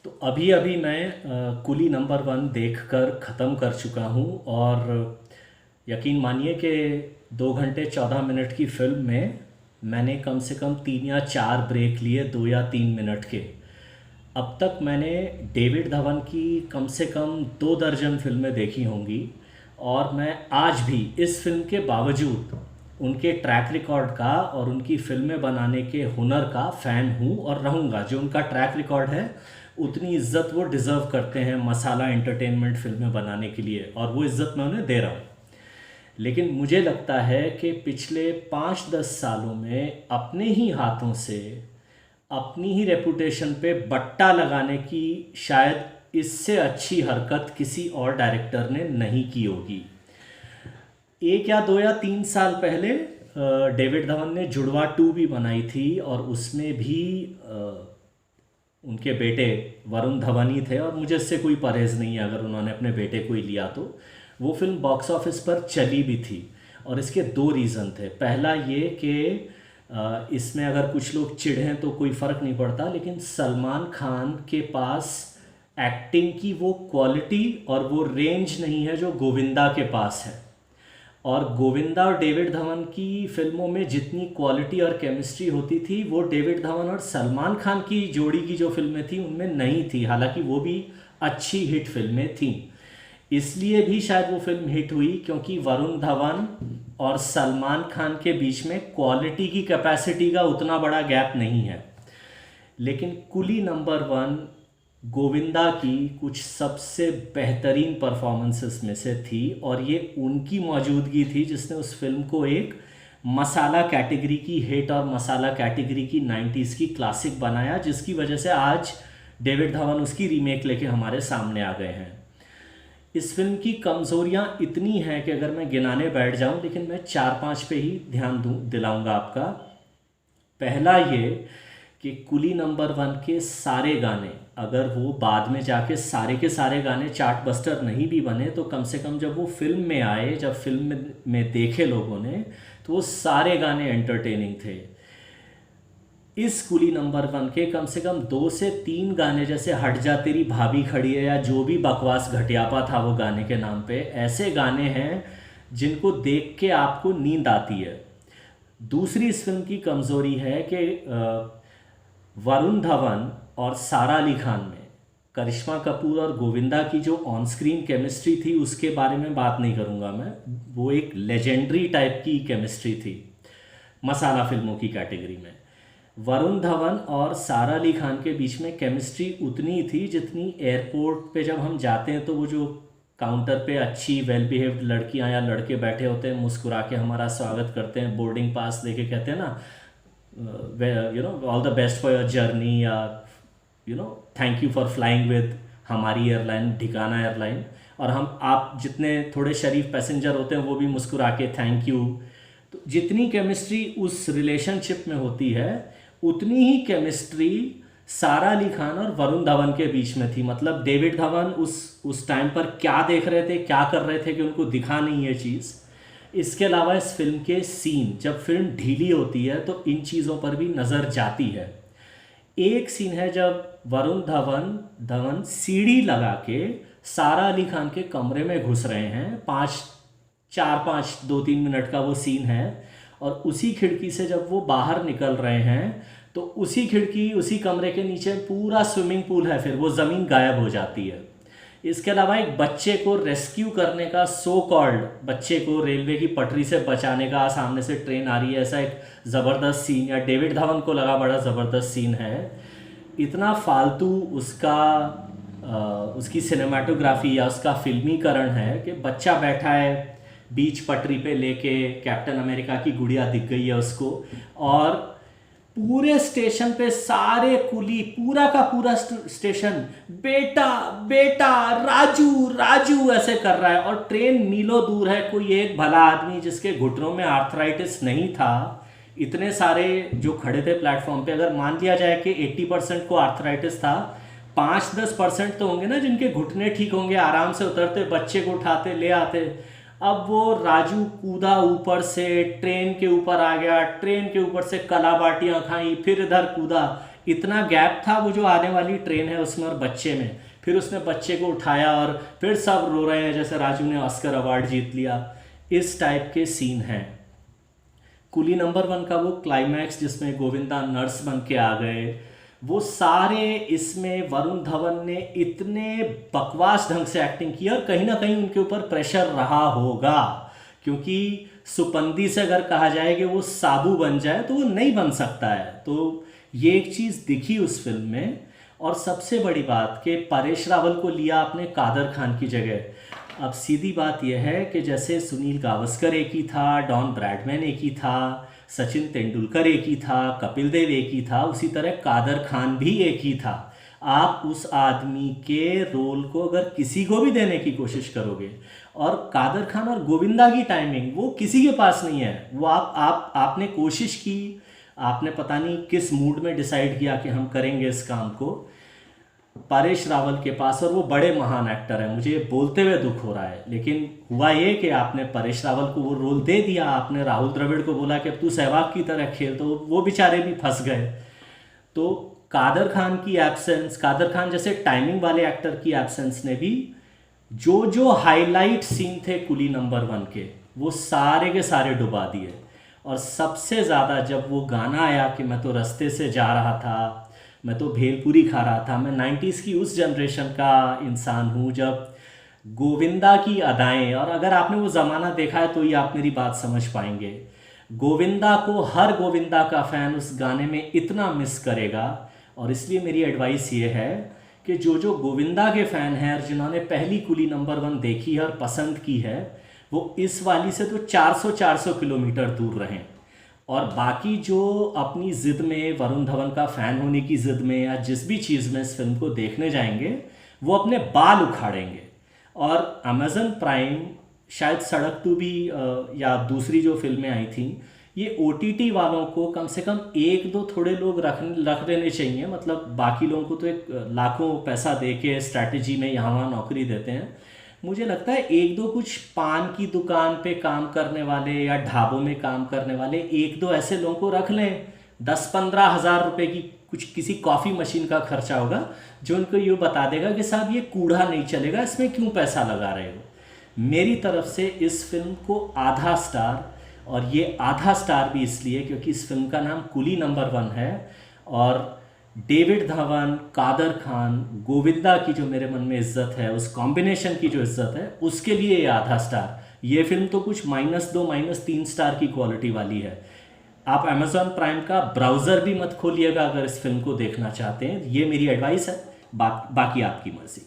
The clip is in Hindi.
तो अभी अभी मैं कुली नंबर वन देखकर ख़त्म कर चुका हूँ। और यकीन मानिए कि 2 घंटे 14 मिनट की फिल्म में मैंने कम से कम 3 या 4 ब्रेक लिए, 2 या 3 मिनट के। अब तक मैंने डेविड धवन की कम से कम 2 दर्जन फिल्में देखी होंगी। और मैं आज भी इस फिल्म के बावजूद उनके ट्रैक रिकॉर्ड का और उनकी फिल्में बनाने के हुनर का फ़ैन हूँ और रहूँगा। जो उनका ट्रैक रिकॉर्ड है उतनी इज्जत वो डिज़र्व करते हैं मसाला एंटरटेनमेंट फिल्में बनाने के लिए, और वो इज्जत मैं उन्हें दे रहा हूँ। लेकिन मुझे लगता है कि पिछले 5-10 सालों में अपने ही हाथों से अपनी ही रेपुटेशन पे बट्टा लगाने की शायद इससे अच्छी हरकत किसी और डायरेक्टर ने नहीं की होगी। 1 या 2 या 3 साल पहले डेविड धवन ने जुड़वा 2 भी बनाई थी, और उसमें भी उनके बेटे वरुण धवन ही थे। और मुझे इससे कोई परहेज़ नहीं है अगर उन्होंने अपने बेटे को ही लिया तो। वो फिल्म बॉक्स ऑफिस पर चली भी थी, और इसके 2 रीज़न थे। पहला ये कि इसमें अगर कुछ लोग चिढ़ें तो कोई फ़र्क नहीं पड़ता, लेकिन सलमान खान के पास एक्टिंग की वो क्वालिटी और वो रेंज नहीं है जो गोविंदा के पास है। और गोविंदा और डेविड धवन की फिल्मों में जितनी क्वालिटी और केमिस्ट्री होती थी वो डेविड धवन और सलमान खान की जोड़ी की जो फिल्में थी उनमें नहीं थी। हालांकि वो भी अच्छी हिट फिल्में थीं। इसलिए भी शायद वो फिल्म हिट हुई क्योंकि वरुण धवन और सलमान खान के बीच में क्वालिटी की कैपेसिटी का उतना बड़ा गैप नहीं है। लेकिन कुली नंबर वन गोविंदा की कुछ सबसे बेहतरीन परफॉर्मेंसेस में से थी, और ये उनकी मौजूदगी थी जिसने उस फिल्म को एक मसाला कैटेगरी की हिट और मसाला कैटेगरी की 90s की क्लासिक बनाया, जिसकी वजह से आज डेविड धवन उसकी रीमेक लेके हमारे सामने आ गए हैं। इस फिल्म की कमज़ोरियाँ इतनी हैं कि अगर मैं गिनाने बैठ जाऊं, लेकिन मैं 4-5 पे ही ध्यान दिलाऊंगा आपका। पहला ये कि कुली नंबर वन के सारे गाने, अगर वो बाद में जाके सारे के सारे गाने चार्ट बस्टर नहीं भी बने, तो कम से कम जब वो फिल्म में आए, जब फिल्म में देखे लोगों ने, तो वो सारे गाने एंटरटेनिंग थे। इस कुली नंबर वन के कम से कम 2 से 3 गाने, जैसे हट जा तेरी भाभी खड़ी है या जो भी बकवास घटियापा था वो गाने के नाम पे, ऐसे गाने हैं जिनको देख के आपको नींद आती है। दूसरी इस फिल्म की कमज़ोरी है कि वरुण धवन और सारा अली खान में करिश्मा कपूर और गोविंदा की जो ऑन स्क्रीन केमिस्ट्री थी उसके बारे में बात नहीं करूँगा मैं। वो एक लेजेंडरी टाइप की केमिस्ट्री थी मसाला फिल्मों की कैटेगरी में। वरुण धवन और सारा अली खान के बीच में केमिस्ट्री उतनी थी जितनी एयरपोर्ट पे जब हम जाते हैं तो वो जो काउंटर पे अच्छी वेल बिहेव्ड लड़कियां या लड़के बैठे होते हैं, मुस्कुरा के हमारा स्वागत करते हैं, बोर्डिंग पास देके कहते हैं ना, all the best for your journey, या thank you for flying with हमारी एयरलाइन, ठिकाना एयरलाइन। और हम आप जितने थोड़े शरीफ पैसेंजर होते हैं वो भी मुस्कुरा के थैंक यू। तो जितनी केमिस्ट्री उस रिलेशनशिप में होती है उतनी ही केमिस्ट्री सारा अली खान और वरुण धवन के बीच में थी। मतलब डेविड धवन उस टाइम पर क्या देख रहे थे, क्या कर रहे थे कि उनको दिखा नहीं ये चीज़। इसके अलावा इस फिल्म के सीन, जब फिल्म ढीली होती है तो इन चीज़ों पर भी नज़र जाती है। एक सीन है जब वरुण धवन सीढ़ी लगा के सारा अली खान के कमरे में घुस रहे हैं, 2-3 मिनट का वो सीन है। और उसी खिड़की से जब वो बाहर निकल रहे हैं तो उसी खिड़की, उसी कमरे के नीचे पूरा स्विमिंग पूल है, फिर वो ज़मीन गायब हो जाती है। इसके अलावा एक बच्चे को रेस्क्यू करने का, सो कॉल्ड बच्चे को रेलवे की पटरी से बचाने का, सामने से ट्रेन आ रही है, ऐसा एक ज़बरदस्त सीन, या डेविड धवन को लगा बड़ा ज़बरदस्त सीन है। इतना फालतू उसकी सिनेमाटोग्राफी या उसका फिल्मीकरण है कि बच्चा बैठा है बीच पटरी पे लेके, कैप्टन अमेरिका की गुड़िया दिख गई है उसको, और पूरे स्टेशन पे सारे कुली, पूरा का पूरा स्टेशन बेटा बेटा राजू राजू ऐसे कर रहा है। और ट्रेन मीलों दूर है, कोई एक भला आदमी जिसके घुटनों में आर्थराइटिस नहीं था, इतने सारे जो खड़े थे प्लेटफॉर्म पे, अगर मान लिया जाए कि 80% को आर्थराइटिस था, 5-10% तो होंगे ना जिनके घुटने ठीक होंगे, आराम से उतरते, बच्चे को उठाते, ले आते। अब वो राजू कूदा ऊपर से, ट्रेन के ऊपर आ गया, ट्रेन के ऊपर से कलाबाटियाँ खाई, फिर इधर कूदा, इतना गैप था वो जो आने वाली ट्रेन है उसमें और बच्चे में, फिर उसने बच्चे को उठाया और फिर सब रो रहे हैं जैसे राजू ने ऑस्कर अवार्ड जीत लिया, इस टाइप के सीन हैं। कुली नंबर वन का वो क्लाइमैक्स जिसमें गोविंदा नर्स बन के आ गए, वो सारे इसमें वरुण धवन ने इतने बकवास ढंग से एक्टिंग की और कहीं ना कहीं उनके ऊपर प्रेशर रहा होगा, क्योंकि सुपंदी से अगर कहा जाए कि वो साबू बन जाए तो वो नहीं बन सकता है। तो ये एक चीज़ दिखी उस फिल्म में। और सबसे बड़ी बात कि परेश रावल को लिया आपने कादर खान की जगह। अब सीधी बात यह है कि जैसे सुनील गावस्कर एक ही था, डॉन ब्रैडमैन एक ही था, सचिन तेंदुलकर एक ही था, कपिल देव एक ही था, उसी तरह कादर खान भी एक ही था। आप उस आदमी के रोल को अगर किसी को भी देने की कोशिश करोगे, और कादर खान और गोविंदा की टाइमिंग वो किसी के पास नहीं है। वो आपने कोशिश की, आपने पता नहीं किस मूड में डिसाइड किया कि हम करेंगे इस काम को, परेश रावल के पास, और वो बड़े महान एक्टर हैं, मुझे ये बोलते हुए दुख हो रहा है, लेकिन हुआ ये कि आपने परेश रावल को वो रोल दे दिया, आपने राहुल द्रविड़ को बोला कि अब तू सहवाग की तरह खेल, तो वो बेचारे भी फंस गए। तो कादर खान की एब्सेंस, कादर खान जैसे टाइमिंग वाले एक्टर की एब्सेंस ने भी जो जो हाईलाइट सीन थे कुली नंबर वन के, वो सारे के सारे डुबा दिए। और सबसे ज़्यादा जब वो गाना आया कि मैं तो रास्ते से जा रहा था, मैं तो भेलपूरी खा रहा था, मैं 90s की उस जनरेशन का इंसान हूँ जब गोविंदा की अदाएं, और अगर आपने वो ज़माना देखा है तो ही आप मेरी बात समझ पाएंगे, गोविंदा को हर गोविंदा का फ़ैन उस गाने में इतना मिस करेगा। और इसलिए मेरी एडवाइस ये है कि जो गोविंदा के फ़ैन हैं और जिन्होंने पहली कुली नंबर वन देखी है और पसंद की है, वो इस वाली से तो 400 किलोमीटर दूर रहें। और बाकी जो अपनी ज़िद में, वरुण धवन का फ़ैन होने की ज़िद में या जिस भी चीज़ में इस फिल्म को देखने जाएंगे, वो अपने बाल उखाड़ेंगे। और अमेज़न प्राइम शायद सड़क टू भी या दूसरी जो फिल्में आई थी, ये OTT वालों को कम से कम एक दो थोड़े लोग रख देने चाहिए। मतलब बाकी लोगों को तो एक लाखों पैसा दे के स्ट्रैटेजी में यहाँ वहाँ नौकरी देते हैं, मुझे लगता है एक दो कुछ पान की दुकान पे काम करने वाले या ढाबों में काम करने वाले एक दो ऐसे लोगों को रख लें। 10-15 हज़ार रुपये की कुछ किसी कॉफ़ी मशीन का खर्चा होगा, जो उनको ये बता देगा कि साहब ये कूड़ा नहीं चलेगा, इसमें क्यों पैसा लगा रहे हो। मेरी तरफ से इस फिल्म को आधा स्टार, और ये आधा स्टार भी इसलिए क्योंकि इस फिल्म का नाम कुली नंबर वन है, और डेविड धवन, कादर खान, गोविंदा की जो मेरे मन में इज्जत है, उस कॉम्बिनेशन की जो इज्जत है, उसके लिए ये आधा स्टार। ये फिल्म तो कुछ -2 -3 स्टार की क्वालिटी वाली है। आप अमेज़ॉन प्राइम का ब्राउज़र भी मत खोलिएगा अगर इस फिल्म को देखना चाहते हैं, ये मेरी एडवाइस है। बाकी आपकी मर्जी।